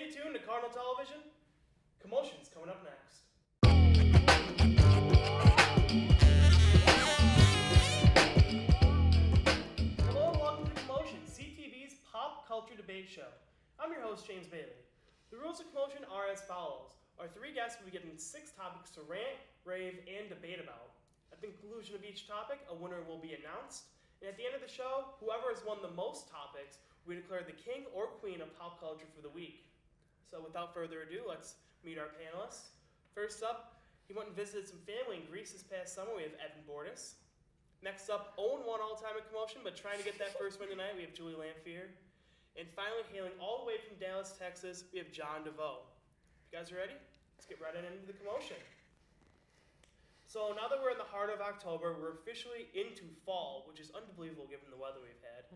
Stay tuned to Cardinal Television. Commotion's coming up next. Hello and welcome to Commotion, CTV's pop culture debate show. I'm your host, James Bailey. The rules of Commotion are as follows. Our three guests will be given 6 topics to rant, rave, and debate about. At the conclusion of each topic, a winner will be announced. And at the end of the show, whoever has won the most topics, we declare the king or queen of pop culture for the week. So without further ado, let's meet our panelists. First up, he went and visited some family in Greece this past summer. We have Evan Bordas. Next up, 0-1 all-time at Commotion, but trying to get that first win tonight, we have Julie Lamphere. And finally, hailing all the way from Dallas, Texas, we have John DeVoe. You guys ready? Let's get right into the Commotion. So now that we're in the heart of October, we're officially into fall, which is unbelievable given the weather we've had.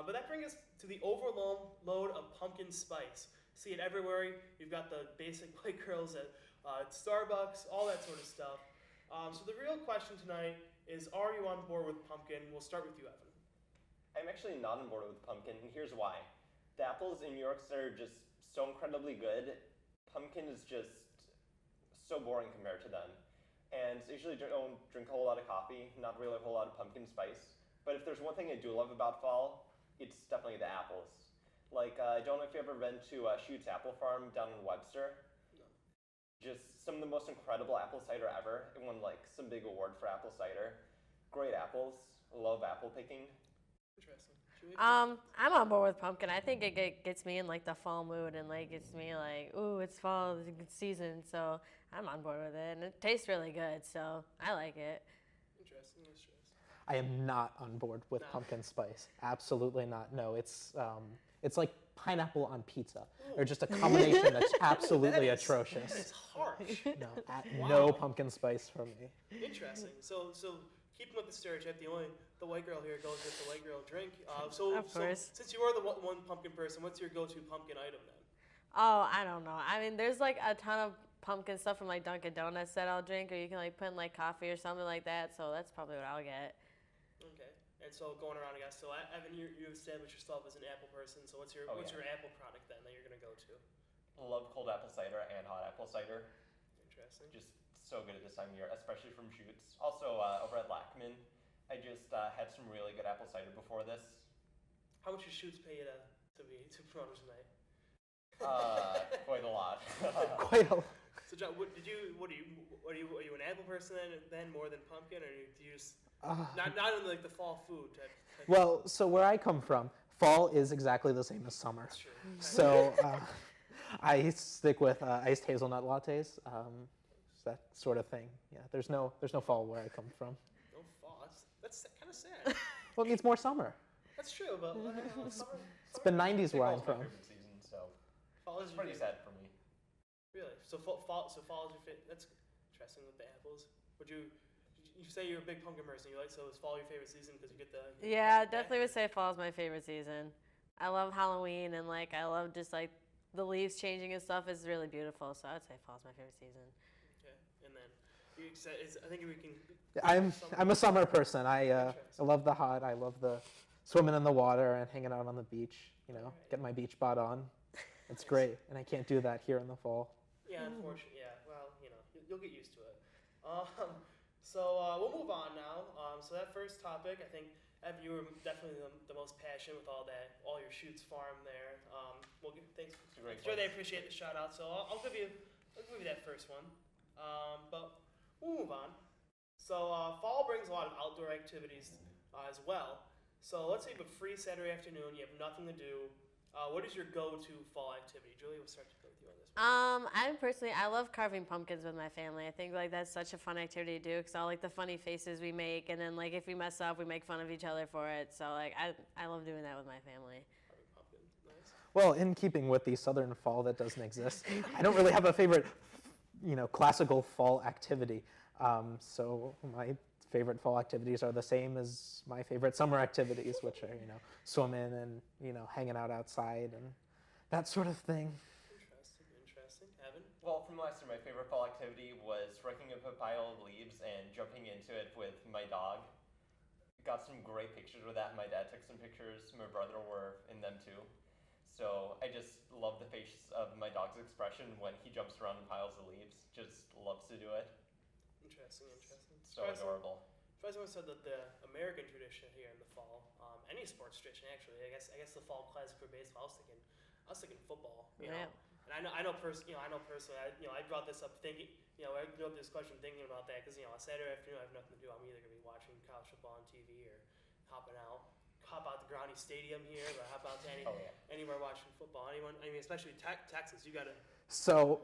But that brings us to the overload of pumpkin spice. See it everywhere. You've got the basic white girls at Starbucks, all that sort of stuff. So the real question tonight is, are you on board with pumpkin? We'll start with you, Evan. I'm actually not on board with pumpkin, and here's why. The apples in New York are just so incredibly good. Pumpkin is just so boring compared to them. And I usually don't drink a whole lot of coffee, not really a whole lot of pumpkin spice. But if there's one thing I do love about fall, it's definitely the apples. Like, I don't know if you've ever been to Schutt's Apple Farm down in Webster. No. Just some of the most incredible apple cider ever. It won like some big award for apple cider. Great apples. Love apple picking. Interesting. Julie? I'm on board with pumpkin. I think it gets me in like the fall mood and like gets me like, ooh, it's fall, it's a good season. So I'm on board with it, and it tastes really good. So I like it. Interesting. I am not on board with pumpkin spice. Absolutely not. No, it's like pineapple on pizza. Or just a combination that's absolutely atrocious. It's harsh. No pumpkin spice for me. Interesting. So keeping with the stereotype, the white girl here goes with the white girl drink. Of So course. since you are the one pumpkin person, what's your go-to pumpkin item then? Oh, I don't know. I mean, there's like a ton of pumpkin stuff from like Dunkin' Donuts that I'll drink, or you can like put in like coffee or something like that. So that's probably what I'll get. Okay. And so going around, I guess. So Evan, you established yourself as an apple person. So what's your apple product then that you're gonna go to? Love cold apple cider and hot apple cider. Interesting. Just so good at this time of year, especially from Schutt's. Also, over at Lackman, I just had some really good apple cider before this. How much does Shoots pay you to promote tonight? Quite a lot. Quite a lot. So John, are you an apple person then more than pumpkin, or do you just not in like the fall food type Well, so where I come from, fall is exactly the same as summer. That's true. So I stick with iced hazelnut lattes, that sort of thing. Yeah, there's no fall where I come from. No fall. That's kind of sad. Well, it needs more summer. That's true, but summer. It's been 90s where I'm Fall's my from. favorite season, so Fall is it's pretty sad for me. Really? So fall is your favorite. That's interesting with the apples. Would you say you're a big pumpkin person? So is fall your favorite season because you get the? Yeah, definitely would say fall is my favorite season. I love Halloween, and like I love just like the leaves changing and stuff is really beautiful. So I would say fall is my favorite season. Okay, and then I think we can. I'm a summer person. I love the hot. I love the swimming in the water and hanging out on the beach. Get my beach bod on. It's great, and I can't do that here in the fall. Yeah, unfortunately. Yeah, well, you'll get used to it. So we'll move on now. So that first topic, I think, Evan, you were definitely the most passionate with all your Shoots farm there. Thanks. It's a great Sure, they place. appreciate the shout out. So I'll give you that first one. But we'll move on. So fall brings a lot of outdoor activities as well. So let's say you have a free Saturday afternoon, you have nothing to do. What is your go-to fall activity? Julie, we'll start with you on this one. I love carving pumpkins with my family. I think like that's such a fun activity to do because all like the funny faces we make, and then like if we mess up, we make fun of each other for it. So like I love doing that with my family. Carving pumpkins, nice. Well, in keeping with the southern fall that doesn't exist, I don't really have a favorite, classical fall activity. So my favorite fall activities are the same as my favorite summer activities, which are, swimming and, hanging out outside and that sort of thing. Interesting. Evan? Well, from last year, my favorite fall activity was raking up a pile of leaves and jumping into it with my dog. Got some great pictures with that. My dad took some pictures. My brother were in them too. So I just love the face of my dog's expression when he jumps around in piles of leaves. Just loves to do it. Interesting. So adorable. Surprisingly said that the American tradition here in the fall, any sports tradition actually. I guess the fall classic for baseball. I was thinking football. You know, and I know personally. I brought this up thinking. I wrote this question thinking about that because a Saturday afternoon I have nothing to do. I'm either gonna be watching college football on TV or hop out to Groundy Stadium here, or hop out to anywhere watching football. Especially Texas. You gotta. So,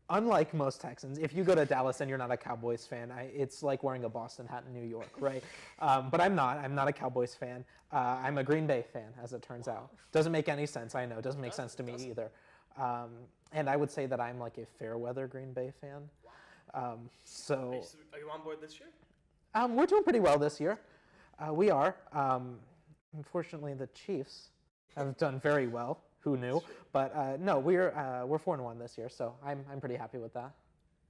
unlike most Texans, if you go to Dallas and you're not a Cowboys fan, it's like wearing a Boston hat in New York, right? But I'm not. I'm not a Cowboys fan. I'm a Green Bay fan, as it turns out. Doesn't make any sense, I know. Doesn't make sense to me either. And I would say that I'm like a fair weather Green Bay fan. Are you on board this year? We're doing pretty well this year. We are. Unfortunately, the Chiefs have done very well. Who knew? But no, we're 4-1 this year, so I'm pretty happy with that.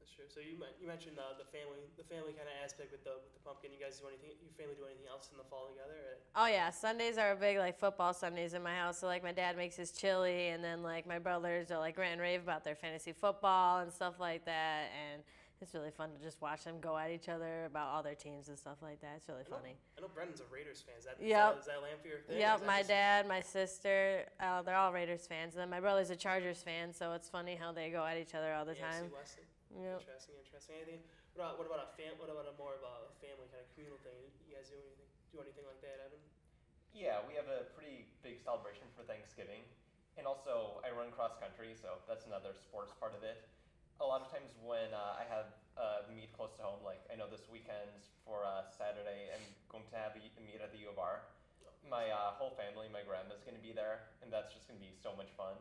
That's true. So you mentioned the family kind of aspect with the pumpkin. You guys do anything? Your family do anything else in the fall together? Oh yeah, Sundays are big football Sundays in my house. So my dad makes his chili, and then my brothers are rant and rave about their fantasy football and stuff like that, and it's really fun to just watch them go at each other about all their teams and stuff like that. It's really funny. I know Brendan's a Raiders fan. Is that Lamphere thing? Yep, my dad, my sister, they're all Raiders fans. And then my brother's a Chargers fan, so it's funny how they go at each other all the time. Yep. Interesting. Anything? What about a more of a family kind of communal thing? You guys do anything like that, Evan? Yeah, we have a pretty big celebration for Thanksgiving. And also, I run cross country, so that's another sports part of it. A lot of times when I have a meet close to home, I know this weekend for Saturday, I'm going to have a meet at the U of R. My whole family, my grandma's going to be there, and that's just going to be so much fun.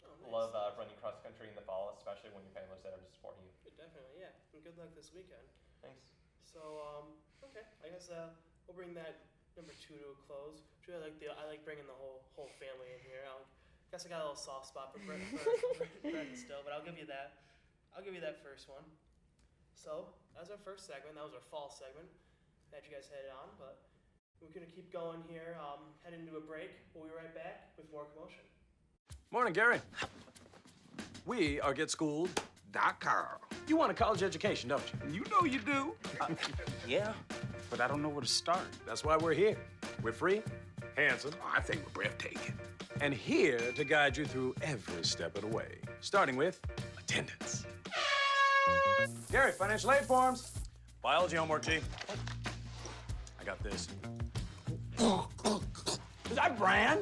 Oh, nice. Love running cross country in the fall, especially when your family's there to support you. Definitely, yeah. And good luck this weekend. Thanks. So, okay, I guess we'll bring that number 2 to a close. I like bringing the whole family in here. I guess I got a little soft spot for Brendan still, but I'll give you that. I'll give you that first one. So, that was our first segment. That was our fall segment that you guys headed on, but we're going to keep going here, head into a break. We'll be right back with more Commotion. Morning, Gary. We are GetSchooled.com. You want a college education, don't you? You know you do. Yeah, but I don't know where to start. That's why we're here. We're free, handsome, I think we're breathtaking. and here to guide you through every step of the way, starting with attendance. Gary, financial aid forms. Biology homework, G. I got this. Is that Bran?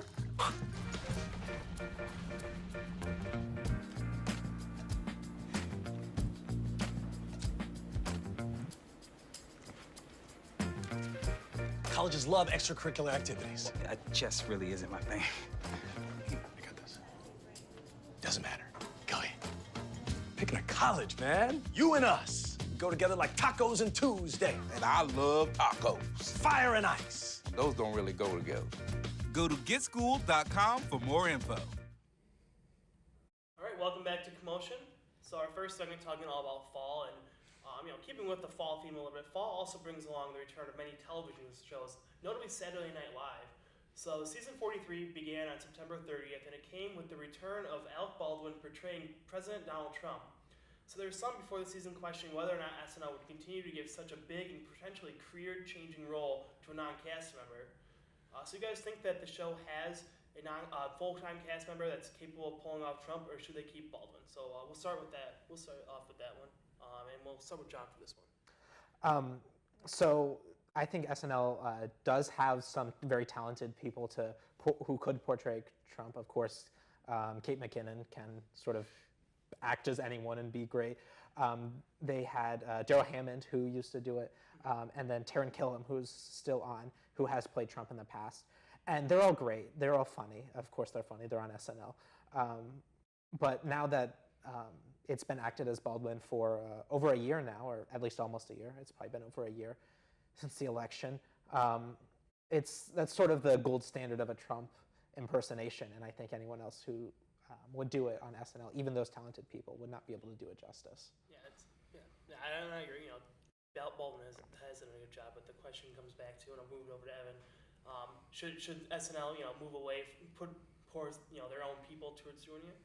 Colleges love extracurricular activities. Chess really isn't my thing. I got this. Doesn't matter. Go ahead. Picking a college, man. You and us. We go together like tacos and Tuesday. And I love tacos. Fire and ice. Those don't really go together. Go to GetSchooled.com for more info. All right, welcome back to Commotion. So our first segment talking all about fall and keeping with the fall theme a little bit. Fall also brings along the return of many television shows, notably Saturday Night Live. So season 43 began on September 30th, and it came with the return of Alec Baldwin portraying President Donald Trump. So there were some before the season questioning whether or not SNL would continue to give such a big and potentially career-changing role to a non-cast member. So you guys think that the show has a full-time cast member that's capable of pulling off Trump, or should they keep Baldwin? So we'll start with that. We'll start off with that one, and we'll start with John for this one. So I think SNL does have some very talented people who could portray Trump. Of course, Kate McKinnon can sort of act as anyone and be great. They had Daryl Hammond, who used to do it, and then Taron Killam, who's still on, who has played Trump in the past. And they're all great. They're all funny. Of course they're funny. They're on SNL. But now that it's been acted as Baldwin for over a year now, or at least almost a year. It's probably been over a year since the election. That's sort of the gold standard of a Trump impersonation, and I think anyone else who would do it on SNL, even those talented people, would not be able to do it justice. Yeah, I agree. Baldwin has done a good job, but the question comes back to, and I'll move it over to Evan. Should SNL, move away, pour their own people towards doing it?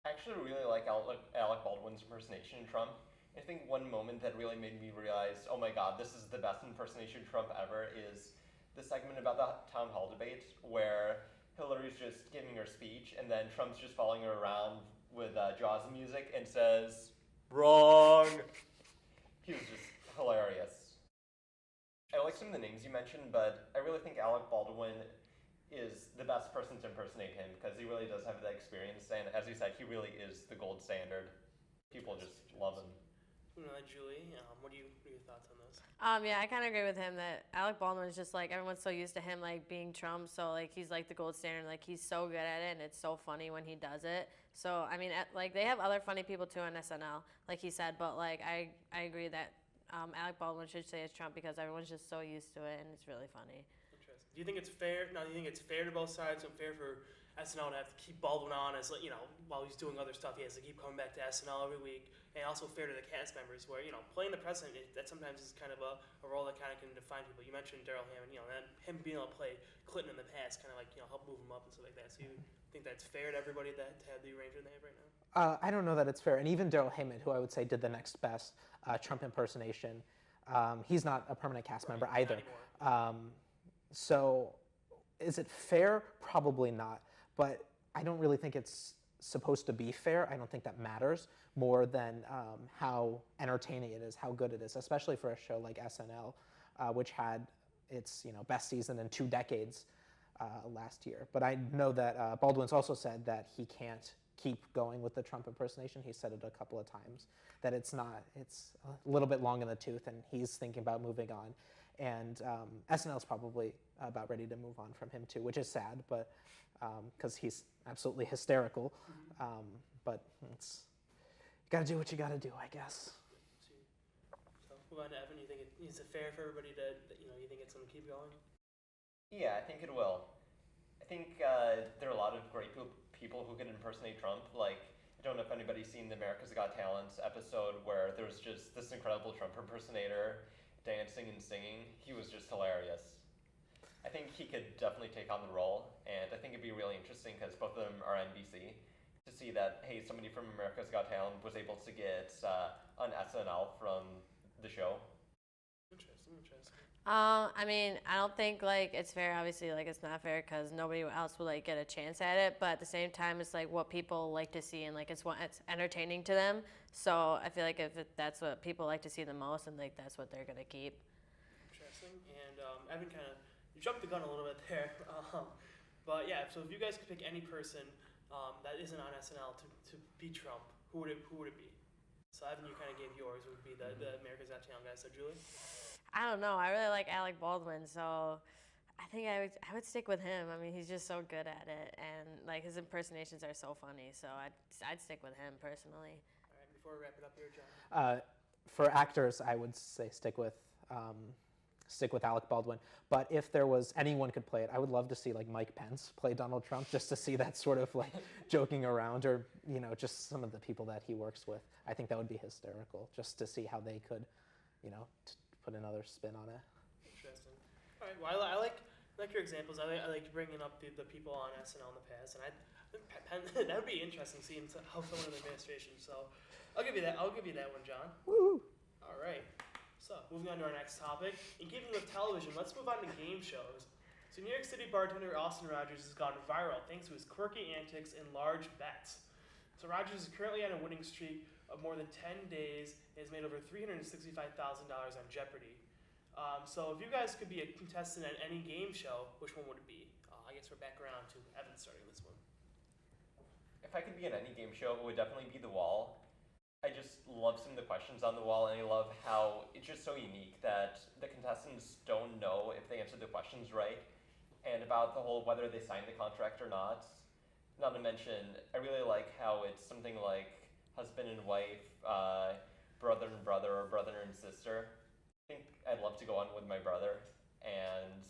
I actually really like Alec Baldwin's impersonation of Trump. I think one moment that really made me realize, oh my god, this is the best impersonation of Trump ever, is the segment about the town hall debate where Hillary's just giving her speech and then Trump's just following her around with Jaws music and says, "Wrong." He was just hilarious. I like some of the names you mentioned, but I really think Alec Baldwin is the best person to impersonate him because he really does have that experience, and as you said, he really is the gold standard. People just love him. Julie, what are your thoughts on this? Yeah, I kind of agree with him that Alec Baldwin is just like everyone's so used to him like being Trump, so like he's like the gold standard, like he's so good at it, and it's so funny when he does it. So I mean, like they have other funny people too on SNL, like he said, but like I agree that Alec Baldwin should say it's Trump because everyone's just so used to it, and it's really funny. Interesting. Do you think it's fair? Now, do you think it's fair to both sides? So fair for SNL to have to keep Baldwin on as while he's doing other stuff, he has to keep coming back to SNL every week, and also fair to the cast members where playing the president that sometimes is kind of a role that kind of can define people. You mentioned Daryl Hammond, and him being able to play Clinton in the past kind of like help move him up and stuff like that. So you think that's fair to everybody to have the arrangement they have right now? I don't know that it's fair. And even Daryl Heyman, who I would say did the next best Trump impersonation, he's not a permanent cast member either. So is it fair? Probably not. But I don't really think it's supposed to be fair. I don't think that matters more than how entertaining it is, how good it is, especially for a show like SNL, which had its best season in 2 decades last year. But I know that Baldwin's also said that he can't keep going with the Trump impersonation. He said it a couple of times, that it's a little bit long in the tooth, and he's thinking about moving on. And SNL's probably about ready to move on from him too, which is sad, but because he's absolutely hysterical. But you gotta do what you gotta do, I guess. So move on to Evan. You think is it fair for everybody to you think it's gonna keep going? Yeah, I think it will. I think there are a lot of great people who can impersonate Trump. Like, I don't know if anybody's seen the America's Got Talent episode where there was just this incredible Trump impersonator dancing and singing. He was just hilarious. I think he could definitely take on the role, and I think it'd be really interesting because both of them are NBC, to see that, hey, somebody from America's Got Talent was able to get on SNL from the show. Interesting. I mean, I don't think like it's fair. Obviously, like it's not fair because nobody else will like get a chance at it. But at the same time, it's like what people like to see, and like it's entertaining to them. So I feel like if that's what people like to see the most, and like that's what they're gonna keep. Interesting. And Evan you jumped the gun a little bit there. But yeah, so if you guys could pick any person that isn't on SNL to be Trump, who would it be? So Evan, you kind of gave yours. Would be the America's Got Talent guy. So Julie. I don't know. I really like Alec Baldwin, so I think I would stick with him. I mean, he's just so good at it, and like his impersonations are so funny. So I'd stick with him personally. All right. Before we wrap it up here, John. For actors, I would say stick with Alec Baldwin. But if there was anyone could play it, I would love to see like Mike Pence play Donald Trump, just to see that sort of like joking around, or just some of the people that he works with. I think that would be hysterical, just to see how they could, put another spin on it. Interesting. All right. Well, I like your examples. I like bringing up the people on SNL in the past, and that would be interesting seeing how someone in the administration. So I'll give you that. I'll give you that one, John. Woo! All right. So moving on to our next topic. In keeping with television, let's move on to game shows. So New York City bartender Austin Rogers has gone viral thanks to his quirky antics and large bets. So Rogers is currently on a winning streak of more than 10 days and has made over $365,000 on Jeopardy. So if you guys could be a contestant at any game show, which one would it be? I guess we're back around to Evan starting this one. If I could be in any game show, it would definitely be The Wall. I just love some of the questions on The Wall, and I love how it's just so unique that the contestants don't know if they answered the questions right, and about the whole whether they signed the contract or not. Not to mention, I really like how it's something like husband and wife, brother and brother, or brother and sister. I think I'd love to go on with my brother, and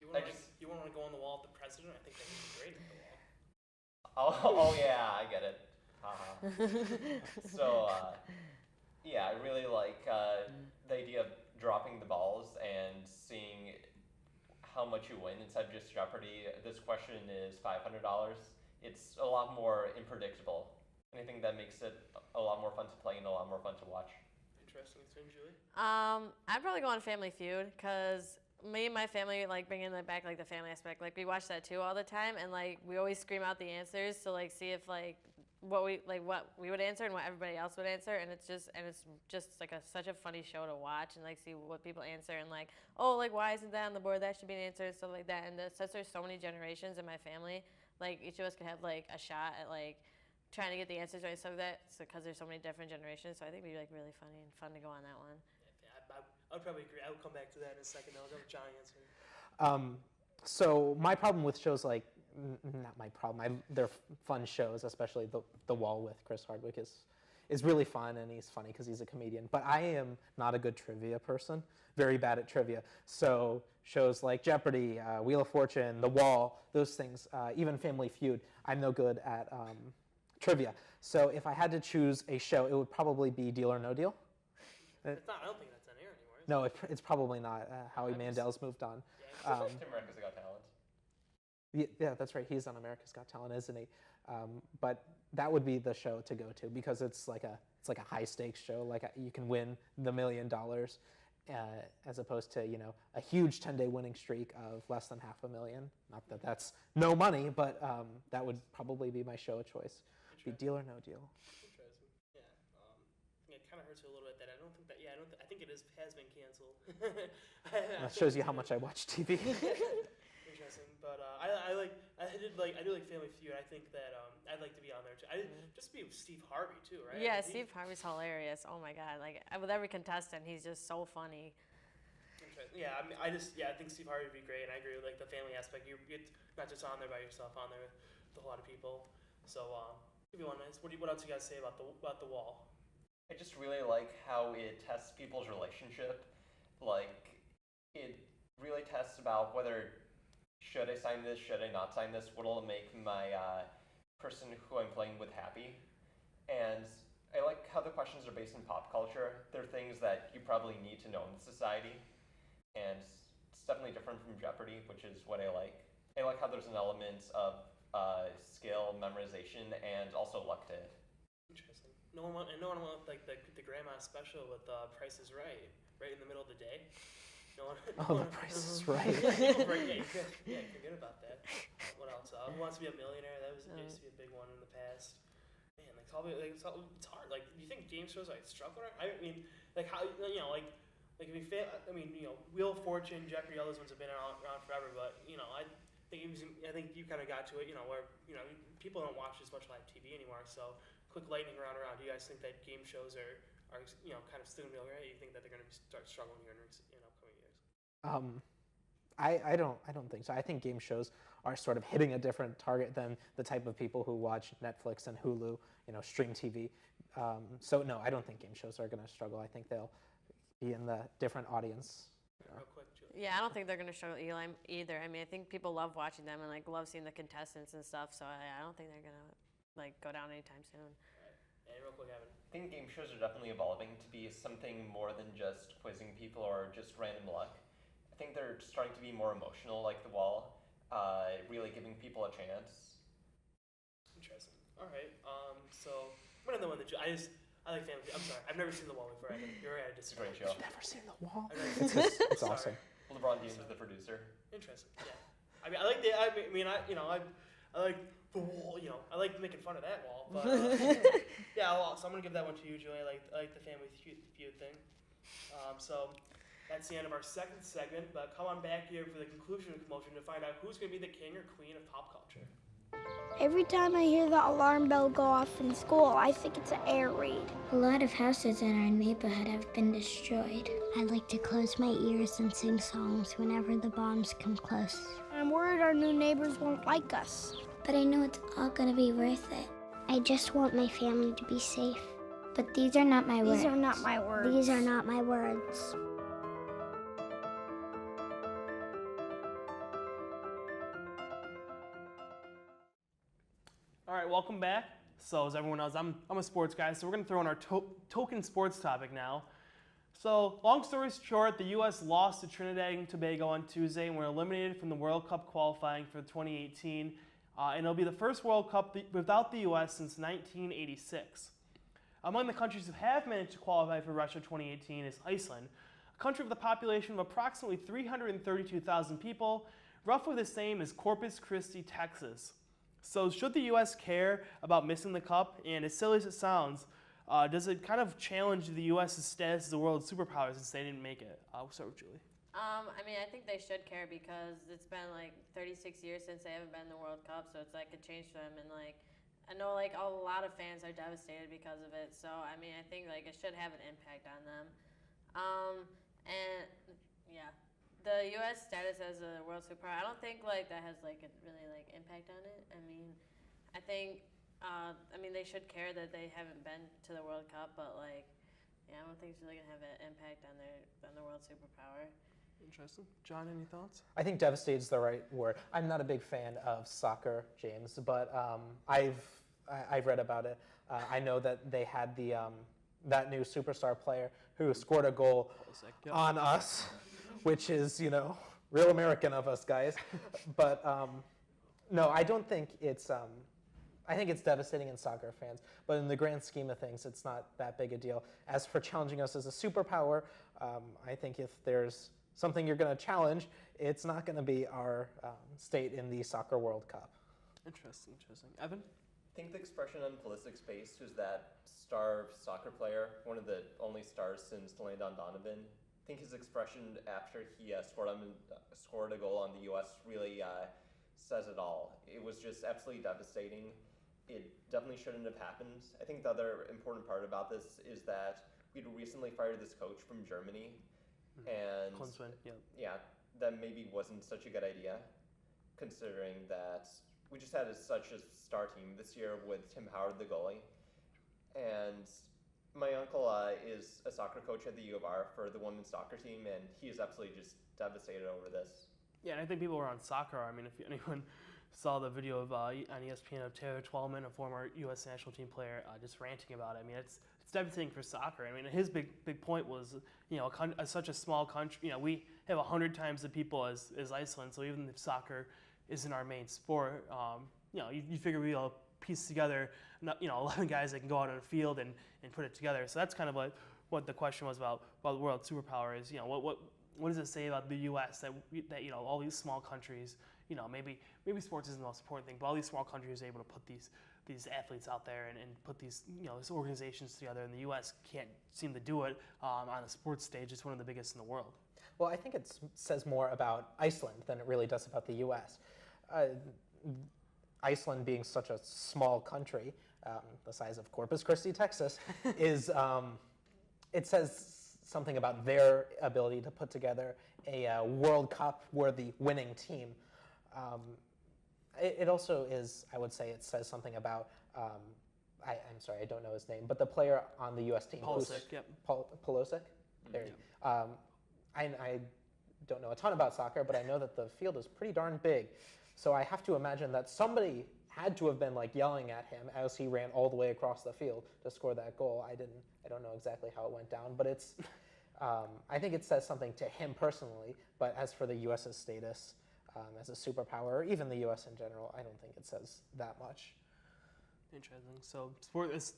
you want to go on The Wall with the president? I think that would be great at The Wall. Oh yeah, I get it. So, yeah, I really like the idea of dropping the balls and seeing how much you win instead of just Jeopardy. This question is $500. it's a lot more unpredictable. And I think that makes it a lot more fun to play and a lot more fun to watch. Interesting. So, Julie? I'd probably go on Family Feud because me and my family like bring in back like the family aspect. Like we watch that too all the time, and like we always scream out the answers to like see if like what we would answer and what everybody else would answer, and it's just like such a funny show to watch and like see what people answer and like, oh, like why isn't that on the board, that should be an answer and stuff like that. And since there's so many generations in my family, like each of us could have like a shot at like trying to get the answers right and stuff like that, so because there's so many different generations. So I think it'd be like really funny and fun to go on that one. I would probably agree. I would come back to that in a second. I'll go with Johnny answering. So my problem with shows like, not my problem, they're fun shows, especially The Wall with Chris Hardwick is really fun, and he's funny because he's a comedian. But I am not a good trivia person, very bad at trivia. So shows like Jeopardy, Wheel of Fortune, The Wall, those things, even Family Feud, I'm no good at trivia. So if I had to choose a show, it would probably be Deal or No Deal. It's not, I don't think that's on air anymore. No, it's probably not. Howie Mandel's moved on. Tim America's Got Talent. Yeah, that's right. He's on America's Got Talent, isn't he? But that would be the show to go to because it's like a high stakes show. Like you can win the $1 million, as opposed to a huge 10-day winning streak of less than $500,000. Not that that's no money, but that would probably be my show of choice. Be Deal or No Deal. Interesting. Yeah. It kind of hurts you a little bit that I don't think that. Yeah, I think it has been canceled. That shows you how much I watch TV. Interesting, but I do like Family Feud. I think that I'd like to be on there too. Just be with Steve Harvey too, right? Yeah, Steve Harvey's hilarious. Oh my god, like with every contestant, he's just so funny. Interesting. Yeah, I think Steve Harvey would be great, and I agree with like the family aspect. You're not just on there by yourself, on there with a lot of people. So if you want to, what else you guys say about the Wall? I just really like how it tests people's relationship. Like, it really tests about whether should I sign this, should I not sign this, what'll make my person who I'm playing with happy. And I like how the questions are based in pop culture. They're things that you probably need to know in society. And it's definitely different from Jeopardy, which is what I like. I like how there's an element of skill, memorization, and also luck to it. Interesting. No one wants like the grandma special with Price is Right in the middle of the day. No one. The Price is Right. Yeah, forget about that. What else? Who Wants to Be a Millionaire? That used to be a big one in the past. Man, it's hard. Like, do you think game shows like struggle? I mean, like how like if you fail, Wheel of Fortune, Jeopardy, all those ones have been around forever. But I think you kind of got to it, where people don't watch as much live TV anymore. So quick lightning round. Do you guys think that game shows are kind of still going to be? You think that they're going to start struggling here in upcoming years? I don't think so. I think game shows are sort of hitting a different target than the type of people who watch Netflix and Hulu, stream TV. So no, I don't think game shows are going to struggle. I think they'll be in the different audience. Real quick, Julie. Yeah, I don't think they're going to struggle either. I mean, I think people love watching them and like love seeing the contestants and stuff. So I don't think they're going to like go down anytime soon. And real quick, Evan. I think game shows are definitely evolving to be something more than just quizzing people or just random luck. I think they're starting to be more emotional, like The Wall, really giving people a chance. Interesting. All right. So one of the one that I like Family. I'm sorry, I've never seen The Wall before. You're right. It's a great show. You've never seen The Wall? It's awesome. Well, LeBron James is the producer. Interesting. Yeah. I mean, I like I like The Wall. I like making fun of that wall. But yeah. Well, so I'm gonna give that one to you, Julie. I like the Family Feud thing. So that's the end of our second segment. But come on back here for the conclusion of Commotion to find out who's gonna be the king or queen of pop culture. Every time I hear the alarm bell go off in school, I think it's an air raid. A lot of houses in our neighborhood have been destroyed. I like to close my ears and sing songs whenever the bombs come close. I'm worried our new neighbors won't like us. But I know it's all gonna be worth it. I just want my family to be safe. But these are not my words. These are not my words. These are not my words. All right, welcome back. So as everyone knows, I'm a sports guy, so we're going to throw in our token sports topic now. So long story short, the U.S. lost to Trinidad and Tobago on Tuesday and were eliminated from the World Cup qualifying for 2018. and it'll be the first World Cup without the U.S. since 1986. Among the countries who have managed to qualify for Russia 2018 is Iceland, a country with a population of approximately 332,000 people, roughly the same as Corpus Christi, Texas. So should the U.S. care about missing the Cup? And as silly as it sounds, does it kind of challenge the U.S.'s status as a world superpower since they didn't make it? We'll start with Julie. I mean, I think they should care because it's been like 36 years since they haven't been in the World Cup, so it's like a change for them. And like, I know like a lot of fans are devastated because of it. So I mean, I think like it should have an impact on them. And yeah, the U.S. status as a world superpower, I don't think like that has like a really like impact on it. I mean, I think, they should care that they haven't been to the World Cup, but like, yeah, I don't think it's really gonna have an impact on the world superpower. Interesting. John, any thoughts? I think devastated is the right word. I'm not a big fan of soccer, James, but I've read about it. I know that they had that new superstar player who scored a goal on us, which is, real American of us guys. But no, I don't think it's. I think it's devastating in soccer fans, but in the grand scheme of things, it's not that big a deal. As for challenging us as a superpower, I think if there's something you're going to challenge, it's not going to be our state in the Soccer World Cup. Interesting. Evan? I think the expression on Pulisic face was that star soccer player, one of the only stars since Landon Donovan. I think his expression after he scored a goal on the U.S. really says it all. It was just absolutely devastating. It definitely shouldn't have happened. I think the other important part about this is that we'd recently fired this coach from Germany, and that maybe wasn't such a good idea, considering that we just had such a star team this year with Tim Howard, the goalie, and my uncle is a soccer coach at the U of R for the women's soccer team, and he is absolutely just devastated over this. Yeah, and I think people around soccer, if anyone saw the video of on ESPN of Taylor Twellman, a former U.S. national team player, just ranting about it. It's devastating for soccer. His big point was, such a small country, we have 100 times the people as Iceland, so even if soccer isn't our main sport, you figure we'll all piece together, 11 guys that can go out on a field and put it together. So that's kind of what the question was about the world superpower is, what does it say about the U.S. that all these small countries, maybe sports isn't the most important thing, but all these small countries are able to put these athletes out there and put these these organizations together, and the U.S. can't seem to do it on the sports stage. It's one of the biggest in the world. Well, I think it says more about Iceland than it really does about the U.S. Iceland being such a small country, the size of Corpus Christi, Texas, is it says something about their ability to put together a World Cup-worthy winning team. It also is, I would say, it says something about, I'm sorry, I don't know his name, but the player on the U.S. team. Pulisic, yep. Pulisic? There. I don't know a ton about soccer, but I know that the field is pretty darn big. So I have to imagine that somebody had to have been yelling at him as he ran all the way across the field to score that goal. I don't know exactly how it went down, but it's. I think it says something to him personally. But as for the U.S.'s status as a superpower, or even the U.S. in general, I don't think it says that much. Interesting. So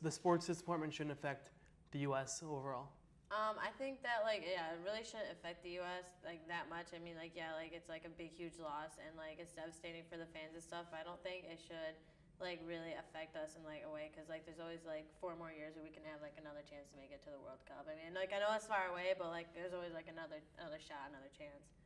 the sports disappointment shouldn't affect the U.S. overall. I think that it really shouldn't affect the U.S. That much. It's a big, huge loss, and it's devastating for the fans and stuff. But I don't think it should really affect us in a way, because there's always 4 more years where we can have another chance to make it to the World Cup. I know it's far away, but there's always another shot, another chance.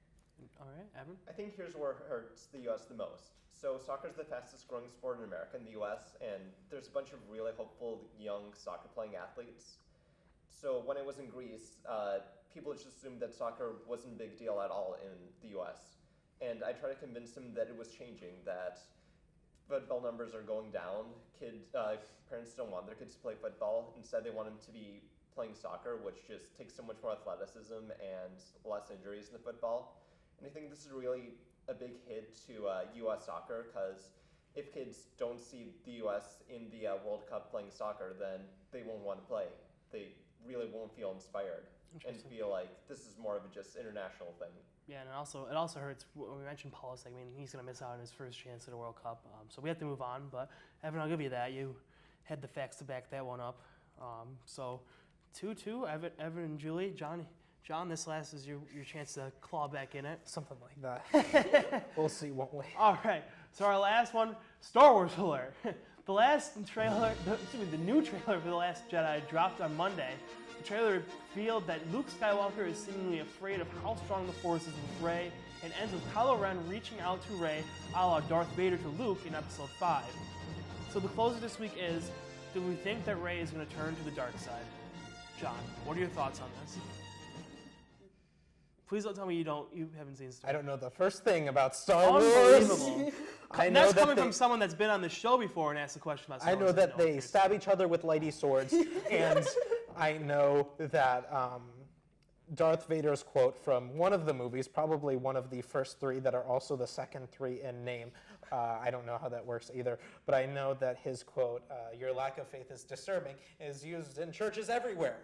All right, Evan. I think here's where it hurts the U.S. the most. So soccer is the fastest growing sport in America and the U.S., and there's a bunch of really hopeful young soccer playing athletes. So when I was in Greece, people just assumed that soccer wasn't a big deal at all in the U.S. And I tried to convince them that it was changing, that football numbers are going down. Parents don't want their kids to play football. Instead, they want them to be playing soccer, which just takes so much more athleticism and less injuries than football. And I think this is really a big hit to U.S. soccer, because if kids don't see the U.S. in the World Cup playing soccer, then they won't want to play. really won't feel inspired and feel like this is more of a just international thing. Yeah, and it also hurts when we mentioned Paulus. I mean, he's going to miss out on his first chance at a World Cup. So we have to move on. But Evan, I'll give you that. You had the facts to back that one up. So 2-2, Evan and Julie. John, this last is your chance to claw back in it. Something like that. We'll see, won't we? All right. So our last one, Star Wars alert. The new trailer for The Last Jedi dropped on Monday. The trailer revealed that Luke Skywalker is seemingly afraid of how strong the Force is with Rey, and ends with Kylo Ren reaching out to Rey, a la Darth Vader to Luke in Episode 5. So the closer this week is, do we think that Rey is going to turn to the dark side? John, what are your thoughts on this? Please don't tell me you haven't seen Star Wars. I don't know the first thing about Star Wars. Unbelievable. I know That's that coming from someone that's been on the show before and asked a question about Star I know Wars. that they stab each other with lighty swords, and I know that Darth Vader's quote from one of the movies, probably one of the first three that are also the second three in name. I don't know how that works either, but I know that his quote, "Your lack of faith is disturbing," is used in churches everywhere.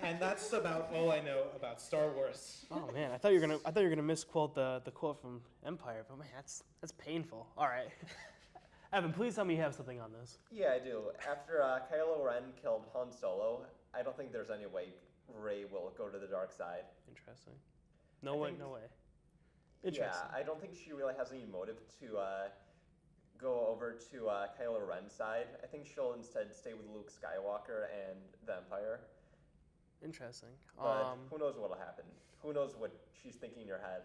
And that's about all I know about Star Wars. Oh man, I thought you were gonna misquote the quote from Empire, but man, that's painful. All right, Evan, please tell me you have something on this. Yeah, I do. After Kylo Ren killed Han Solo, I don't think there's any way Rey will go to the dark side. Interesting. No way. Interesting. Yeah, I don't think she really has any motive to go over to Kylo Ren's side. I think she'll instead stay with Luke Skywalker and the Empire. Interesting. But who knows what'll happen? Who knows what she's thinking in her head?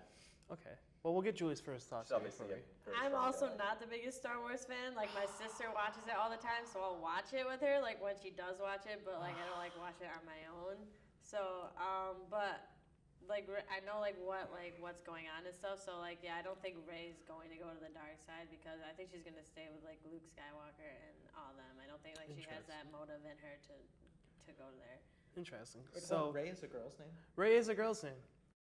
Okay. Well, we'll get Julie's first thoughts. She's obviously I'm also not the biggest Star Wars fan. Like, my sister watches it all the time, so I'll watch it with her, like, when she does watch it, but, like, I don't, like, watch it on my own. So, but, like, I know, like, what's going on and stuff, so, like, yeah, I don't think Rey's going to go to the dark side, because I think she's going to stay with, like, Luke Skywalker and all them. I don't think, like, she has that motive in her to go there. Interesting. So Rey is a girl's name? Rey is a girl's name.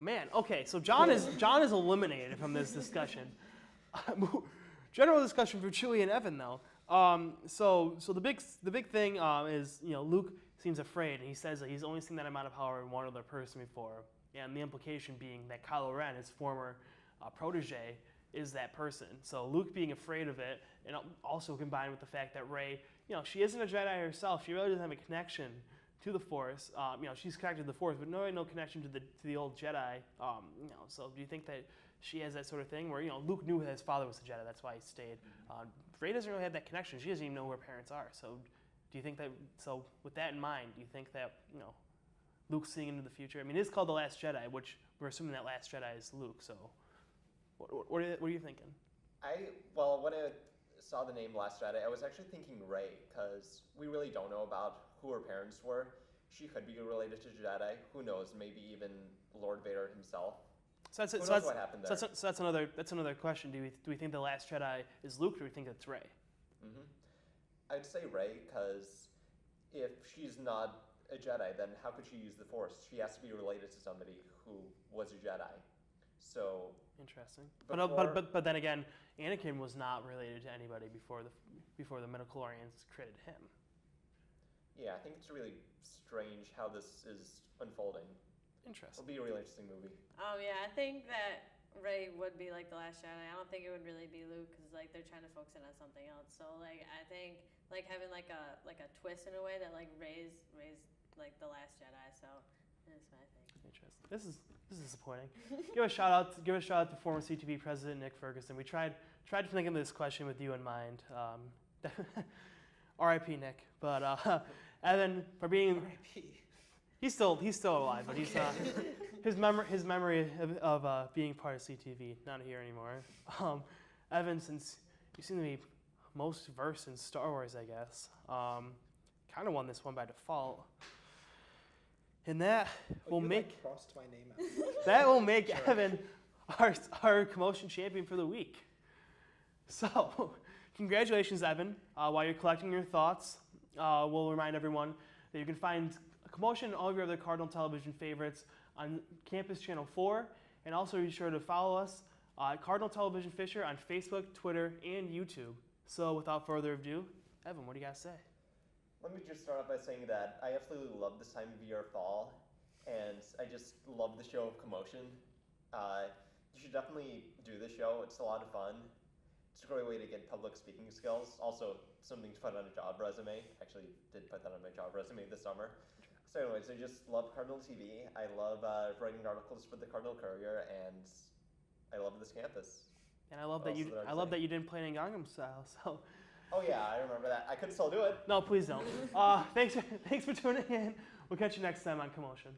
Man, okay, so John is eliminated from this discussion. General discussion for Chewie and Evan, though. So the big thing is, Luke seems afraid, and he says that he's only seen that amount of power in one other person before, and the implication being that Kylo Ren, his former protege, is that person. So Luke being afraid of it, and also combined with the fact that Rey, she isn't a Jedi herself. She really doesn't have a connection to the Force. She's connected to the Force, but no connection to the old Jedi. So do you think that she has that sort of thing where Luke knew his father was a Jedi, that's why he stayed. Rey doesn't really have that connection. She doesn't even know who her parents are. So do you think that? So with that in mind, do you think that Luke's seeing into the future? I mean, it's called The Last Jedi, which we're assuming that Last Jedi is Luke. So what are you thinking? When I saw the name Last Jedi, I was actually thinking Rey, because we really don't know about who her parents were. She could be related to Jedi. Who knows? Maybe even Lord Vader himself. So that's what happened there. So that's another question. Do we think the Last Jedi is Luke, or do we think it's Rey? Mm-hmm. I'd say Rey, because if she's not a Jedi, then how could she use the Force? She has to be related to somebody who was a Jedi. So interesting. But then again, Anakin was not related to anybody before the midichlorians created him. Yeah, I think it's really strange how this is unfolding. Interesting. It'll be a really interesting movie. Yeah, I think that Rey would be like the Last Jedi. I don't think it would really be Luke, because like they're trying to focus it on something else. So like I think like having like a twist in a way that like Rey's like the Last Jedi. So that's my thing. Interesting. This is disappointing. Give a shout out to former CTV president Nick Ferguson. We tried to think of this question with you in mind. R.I.P. Nick. But Evan, for being R.I.P. He's still alive, but he's his memory of being part of CTV not here anymore. Evan, since you seem to be most versed in Star Wars, I guess, kind of won this one by default. And that will make crossed my name out. That will make Evan our Commotion champion for the week. So, congratulations, Evan. While you're collecting your thoughts, we'll remind everyone that you can find Commotion and all of your other Cardinal Television favorites on Campus Channel 4, and also be sure to follow us at Cardinal Television Fisher on Facebook, Twitter, and YouTube. So, without further ado, Evan, what do you got to say? Let me just start off by saying that I absolutely love this time of year, fall, and I just love the show Commotion. You should definitely do the show. It's a lot of fun. It's a great way to get public speaking skills. Also, something to put on a job resume. Actually, did put that on my job resume this summer. So anyways, I just love Cardinal TV. I love writing articles for the Cardinal Courier, and I love this campus. And I love that you didn't play in Gangnam Style. So. Oh yeah, I remember that. I could still do it. No, please don't. Thanks for tuning in. We'll catch you next time on Commotion.